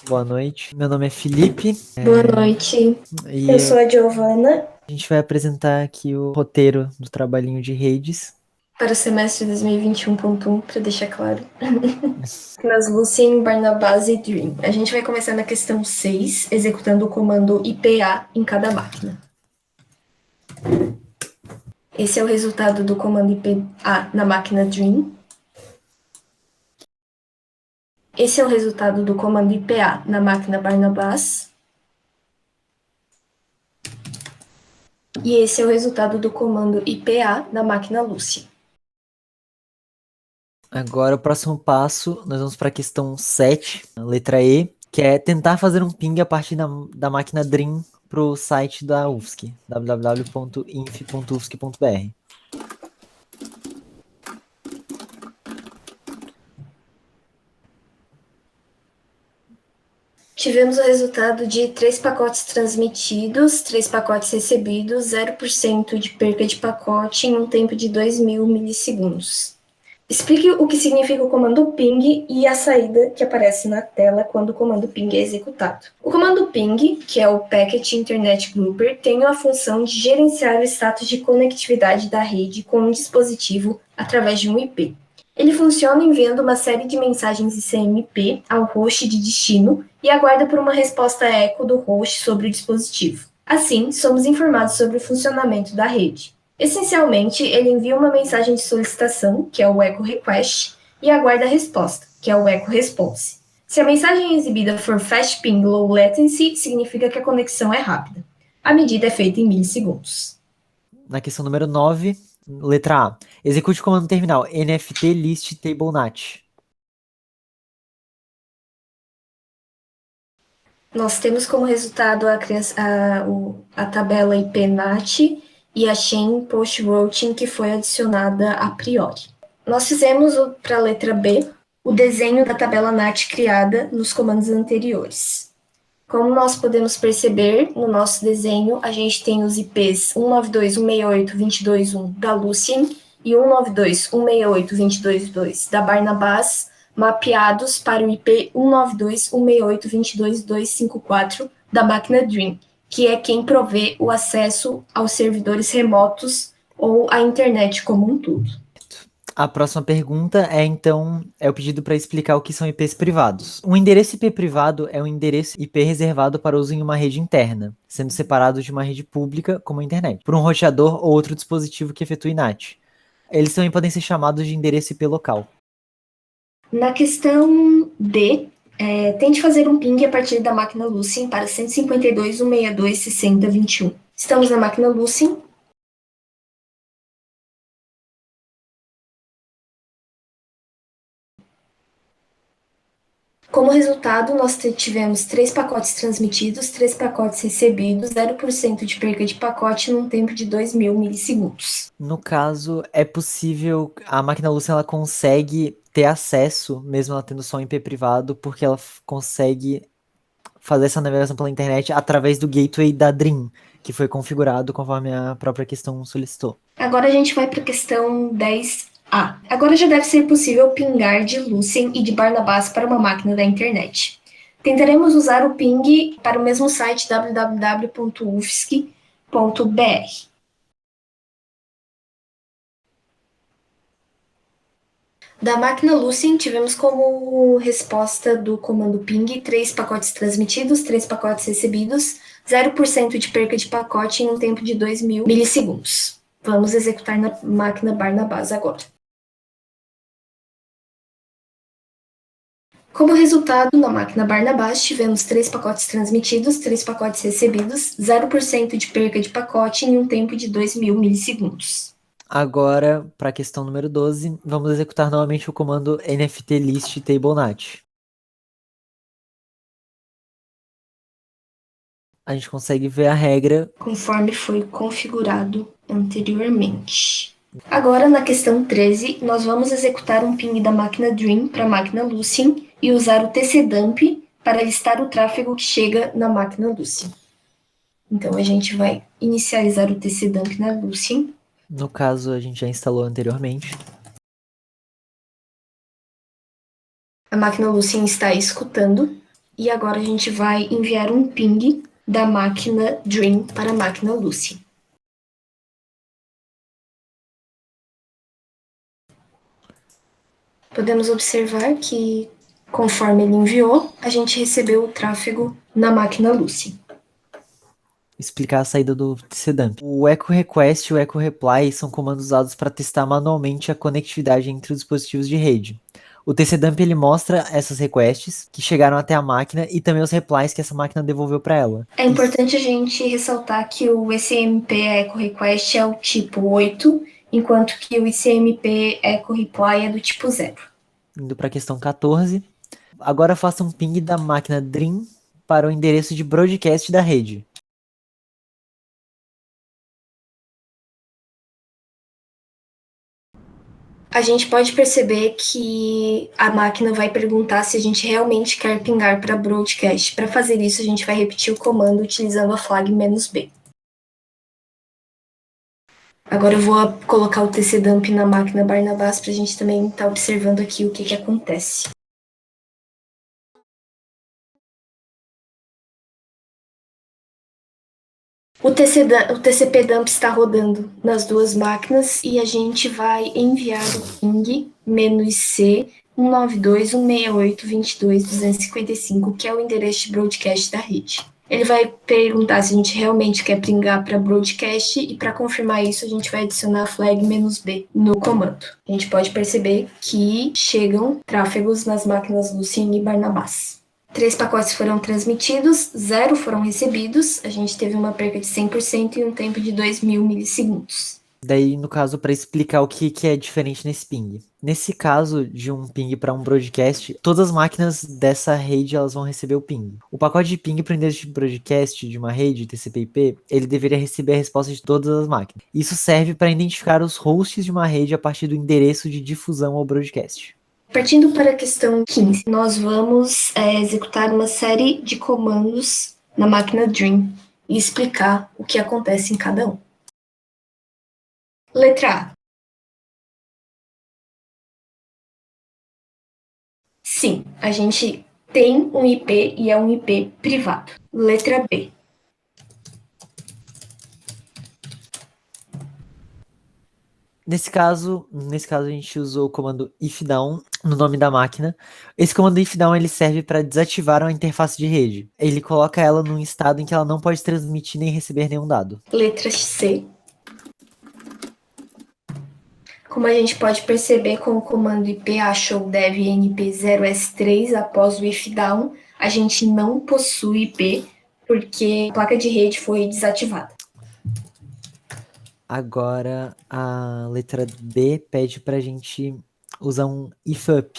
Boa noite, meu nome é Felipe Boa noite, eu e sou a Giovana, a gente vai apresentar aqui o roteiro do trabalhinho de redes. para o semestre 2021.1, para deixar claro. Nas Lucien, Barnabás e Dream. A gente vai começar na questão 6, executando o comando IPA em cada máquina. Esse é o resultado do comando IPA na máquina Dream. Esse é o resultado do comando IPA na máquina Barnabás. E esse é o resultado do comando IPA na máquina Lucien. Agora, o próximo passo, nós vamos para a questão 7, a letra E, que é tentar fazer um ping a partir da máquina Dream para o site da UFSC, www.inf.ufsc.br. Tivemos o resultado de 3 pacotes transmitidos, 3 pacotes recebidos, 0% de perca de pacote em um tempo de 2.000 milissegundos. Explique o que significa o comando ping e a saída que aparece na tela quando o comando ping é executado. O comando ping, que é o Packet Internet Grouper, tem a função de gerenciar o status de conectividade da rede com um dispositivo através de um IP. Ele funciona enviando uma série de mensagens ICMP ao host de destino e aguarda por uma resposta eco do host sobre o dispositivo. Assim, somos informados sobre o funcionamento da rede. Essencialmente, ele envia uma mensagem de solicitação, que é o echo request, e aguarda a resposta, que é o echo response. Se a mensagem exibida for fast ping low latency, significa que a conexão é rápida. A medida é feita em milissegundos. Na questão número 9, letra A, execute o comando terminal nft list table nat. Nós temos como resultado a tabela IPNAT e a chain post routing que foi adicionada a priori. Nós fizemos para a letra B o desenho da tabela NAT criada nos comandos anteriores. Como nós podemos perceber no nosso desenho, a gente tem os IPs 192.168.22.1 da Lucien e 192.168.22.2 da Barnabás, mapeados para o IP 192.168.22.254 da máquina Dream, que é quem provê o acesso aos servidores remotos ou à internet como um todo. A próxima pergunta é o pedido para explicar o que são IPs privados. Um endereço IP privado é um endereço IP reservado para uso em uma rede interna, sendo separado de uma rede pública, como a internet, por um roteador ou outro dispositivo que efetue NAT. Eles também podem ser chamados de endereço IP local. Na questão D, tente fazer um ping a partir da máquina Lucien para 152.162.60.21. Estamos na máquina Lucien. Como resultado, nós tivemos 3 pacotes transmitidos, 3 pacotes recebidos, 0% de perca de pacote num tempo de 2.000 milissegundos. No caso, é possível, a máquina Lucy ela consegue ter acesso, mesmo ela tendo só um IP privado, porque ela consegue fazer essa navegação pela internet através do gateway da Dream, que foi configurado conforme a própria questão solicitou. Agora a gente vai para a questão 10A. Agora já deve ser possível pingar de Lucien e de Barnabás para uma máquina da internet. Tentaremos usar o ping para o mesmo site www.ufsc.br. Da máquina Lucien, tivemos como resposta do comando ping 3 pacotes transmitidos, 3 pacotes recebidos, 0% de perca de pacote em um tempo de 2.000 milissegundos. Vamos executar na máquina Barnabás agora. Como resultado, na máquina Barnabás, tivemos 3 pacotes transmitidos, 3 pacotes recebidos, 0% de perca de pacote em um tempo de 2.000 milissegundos. Agora, para a questão número 12, vamos executar novamente o comando nft list table nat. A gente consegue ver a regra conforme foi configurado anteriormente. Agora, na questão 13, nós vamos executar um ping da máquina Dream para a máquina Lucien e usar o tcdump para listar o tráfego que chega na máquina Lucien. Então, a gente vai inicializar o tcdump na Lucien. No caso, a gente já instalou anteriormente. A máquina Lucien está escutando. E agora a gente vai enviar um ping da máquina Dream para a máquina Lucy. Podemos observar que, conforme ele enviou, a gente recebeu o tráfego na máquina Lucy. Explicar a saída do tcdump. O echo request e o echo reply são comandos usados para testar manualmente a conectividade entre os dispositivos de rede. O tcdump ele mostra essas requests que chegaram até a máquina e também os replies que essa máquina devolveu para ela. É importante a gente ressaltar que o ICMP Echo Request é o tipo 8, enquanto que o ICMP Echo Reply é do tipo 0. Indo para a questão 14. Agora faça um ping da máquina Dream para o endereço de broadcast da rede. A gente pode perceber que a máquina vai perguntar se a gente realmente quer pingar para broadcast. Para fazer isso, a gente vai repetir o comando utilizando a flag "-b". Agora eu vou colocar o tcdump na máquina Barnabas para a gente também estar observando aqui o que acontece. O TCP dump está rodando nas duas máquinas e a gente vai enviar o ping "-c 192.168.22.255, que é o endereço de broadcast da rede. Ele vai perguntar se a gente realmente quer pingar para broadcast e para confirmar isso a gente vai adicionar a flag "-b" no comando. A gente pode perceber que chegam tráfegos nas máquinas Lucien e Barnabas. 3 pacotes foram transmitidos, 0 foram recebidos, a gente teve uma perca de 100% e um tempo de 2.000 milissegundos. Daí, no caso, para explicar o que é diferente nesse ping. Nesse caso de um ping para um broadcast, todas as máquinas dessa rede elas vão receber o ping. O pacote de ping para o endereço de broadcast de uma rede TCP/IP, ele deveria receber a resposta de todas as máquinas. Isso serve para identificar os hosts de uma rede a partir do endereço de difusão ao broadcast. Partindo para a questão 15, nós vamos executar uma série de comandos na máquina Dream e explicar o que acontece em cada um. Letra A. Sim, a gente tem um IP e é um IP privado. Letra B. Nesse caso a gente usou o comando ifdown no nome da máquina. Esse comando ifdown ele serve para desativar a interface de rede. Ele coloca ela num estado em que ela não pode transmitir nem receber nenhum dado. Letra C. Como a gente pode perceber com o comando IP showdev np0s3 após o ifdown, a gente não possui IP porque a placa de rede foi desativada. Agora a letra D pede para a gente usar um ifup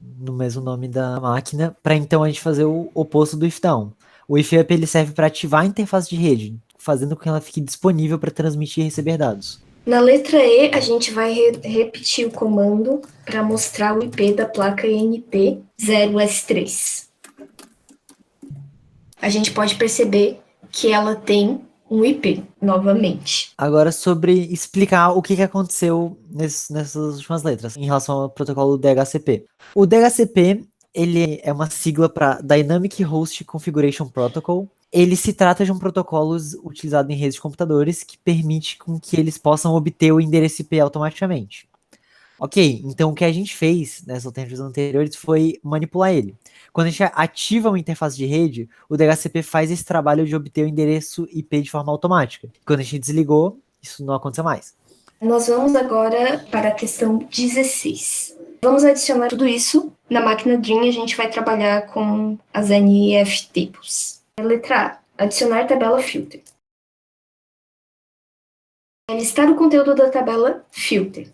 no mesmo nome da máquina, para então a gente fazer o oposto do ifdown. O ifup ele serve para ativar a interface de rede, fazendo com que ela fique disponível para transmitir e receber dados. Na letra E, a gente vai repetir o comando para mostrar o IP da placa NP0S3. A gente pode perceber que ela tem um IP, novamente. Agora sobre explicar o que aconteceu nessas últimas letras, em relação ao protocolo DHCP. O DHCP, ele é uma sigla para Dynamic Host Configuration Protocol. Ele se trata de um protocolo utilizado em redes de computadores que permite com que eles possam obter o endereço IP automaticamente. Ok, então o que a gente fez nessas alternativas anteriores foi manipular ele. Quando a gente ativa uma interface de rede, o DHCP faz esse trabalho de obter o endereço IP de forma automática. Quando a gente desligou, isso não aconteceu mais. Nós vamos agora para a questão 16. Vamos adicionar tudo isso na máquina Dream e a gente vai trabalhar com as NIF tables. Letra A. Adicionar tabela filter. Listar o conteúdo da tabela filter.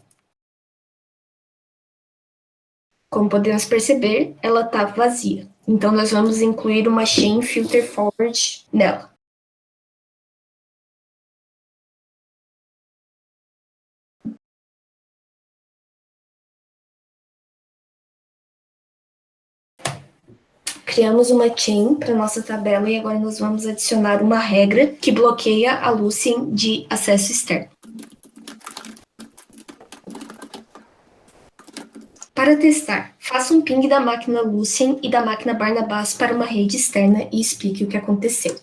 Como podemos perceber, ela está vazia. Então, nós vamos incluir uma chain filter forward nela. Criamos uma chain para nossa tabela e agora nós vamos adicionar uma regra que bloqueia a Lucien de acesso externo. Para testar, faça um ping da máquina Lucien e da máquina Barnabas para uma rede externa e explique o que aconteceu.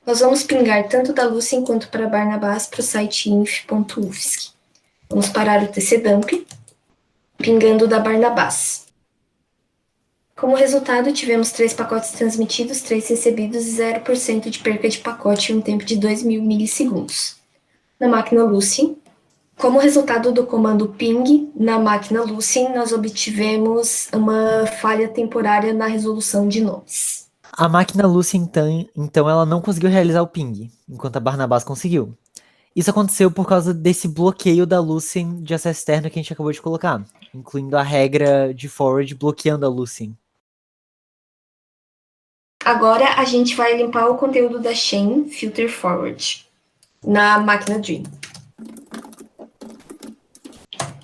Nós vamos pingar tanto da Lucien quanto para Barnabas para o site inf.ufsc. Vamos parar o tcdump, pingando da Barnabas. Como resultado, tivemos 3 pacotes transmitidos, 3 recebidos e 0% de perca de pacote em um tempo de 2.000 milissegundos. Na máquina Lucien, como resultado do comando ping na máquina Lucien, nós obtivemos uma falha temporária na resolução de nomes. A máquina Lucy, então, ela não conseguiu realizar o ping, enquanto a Barnabas conseguiu. Isso aconteceu por causa desse bloqueio da Lucien de acesso externo que a gente acabou de colocar, incluindo a regra de forward bloqueando a Lucien. Agora a gente vai limpar o conteúdo da chain filter forward na máquina Dream.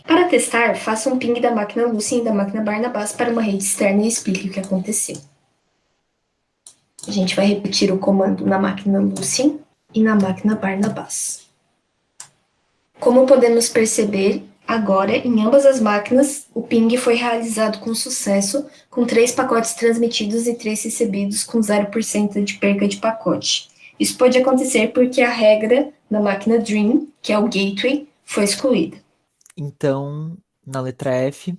Para testar, faça um ping da máquina Lucien e da máquina Barnabas para uma rede externa e explique o que aconteceu. A gente vai repetir o comando na máquina Lucien e na máquina Barnabas. Como podemos perceber, agora, em ambas as máquinas, o ping foi realizado com sucesso, com 3 pacotes transmitidos e 3 recebidos com 0% de perca de pacote. Isso pode acontecer porque a regra da máquina Dream, que é o gateway, foi excluída. Então, na letra F,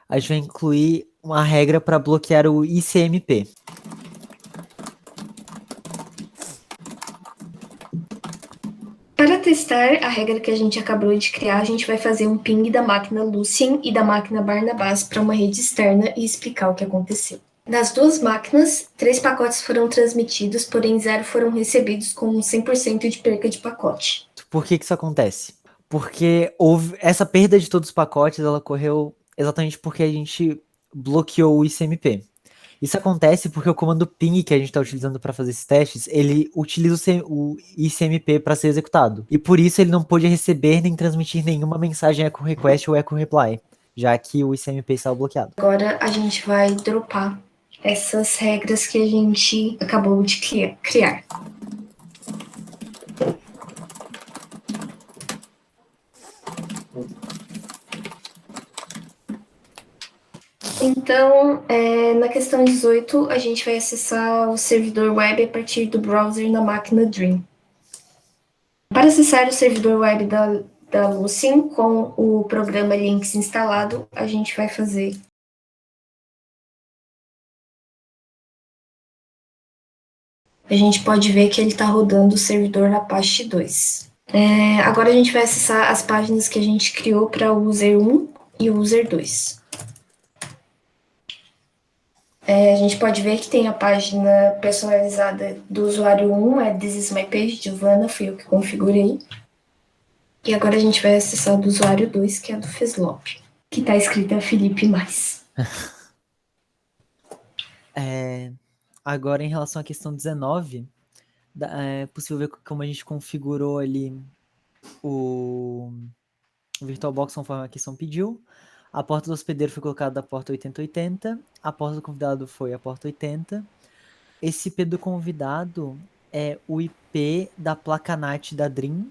a gente vai incluir uma regra para bloquear o ICMP. Para testar a regra que a gente acabou de criar, a gente vai fazer um ping da máquina Lucien e da máquina Barnabas para uma rede externa e explicar o que aconteceu. Nas duas máquinas, 3 pacotes foram transmitidos, porém 0 foram recebidos com 100% de perca de pacote. Por que isso acontece? Porque houve essa perda de todos os pacotes, ela ocorreu exatamente porque a gente bloqueou o ICMP. Isso acontece porque o comando ping que a gente está utilizando para fazer esses testes, ele utiliza o ICMP para ser executado. E por isso ele não pôde receber nem transmitir nenhuma mensagem echo request ou echo reply, já que o ICMP estava bloqueado. Agora a gente vai dropar essas regras que a gente acabou de criar. Então, na questão 18, a gente vai acessar o servidor web a partir do browser na máquina Dream. Para acessar o servidor web da Lucien com o programa Linux instalado, a gente vai fazer a gente pode ver que ele está rodando o servidor Apache 2. Agora a gente vai acessar as páginas que a gente criou para o user 1 e o user 2. A gente pode ver que tem a página personalizada do usuário 1, This is my page, Giovanna, fui eu que configurei. E agora a gente vai acessar do usuário 2, que é a do Feslop, que está escrita Felipe Mais. Agora, em relação à questão 19, é possível ver como a gente configurou ali o VirtualBox conforme a questão pediu. A porta do hospedeiro foi colocada da porta 8080, a porta do convidado foi a porta 80. Esse IP do convidado é o IP da placa NAT da Dream,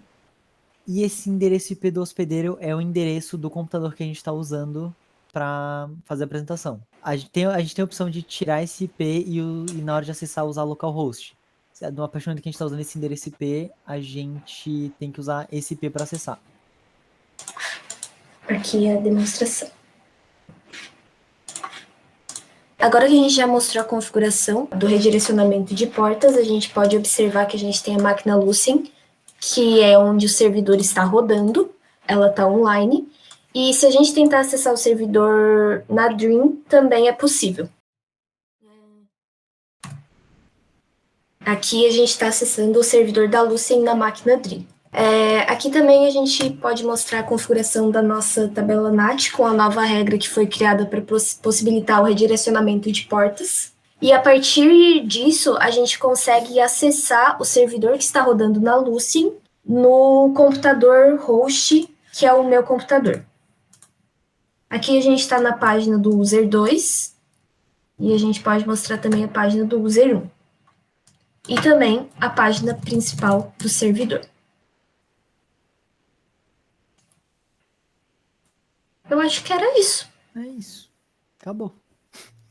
e esse endereço IP do hospedeiro é o endereço do computador que a gente está usando para fazer a apresentação. A gente tem a opção de tirar esse IP e na hora de acessar usar localhost. A partir do momento que a gente está usando esse endereço IP, a gente tem que usar esse IP para acessar. Aqui é a demonstração. Agora que a gente já mostrou a configuração do redirecionamento de portas, a gente pode observar que a gente tem a máquina Lucien, que é onde o servidor está rodando, ela está online, e se a gente tentar acessar o servidor na Dream, também é possível. Aqui a gente está acessando o servidor da Lucien na máquina Dream. Aqui também a gente pode mostrar a configuração da nossa tabela NAT com a nova regra que foi criada para possibilitar o redirecionamento de portas. E a partir disso, a gente consegue acessar o servidor que está rodando na Lucien no computador host, que é o meu computador. Aqui a gente está na página do user 2 e a gente pode mostrar também a página do user 1. E também a página principal do servidor. Eu acho que era isso. É isso. Acabou.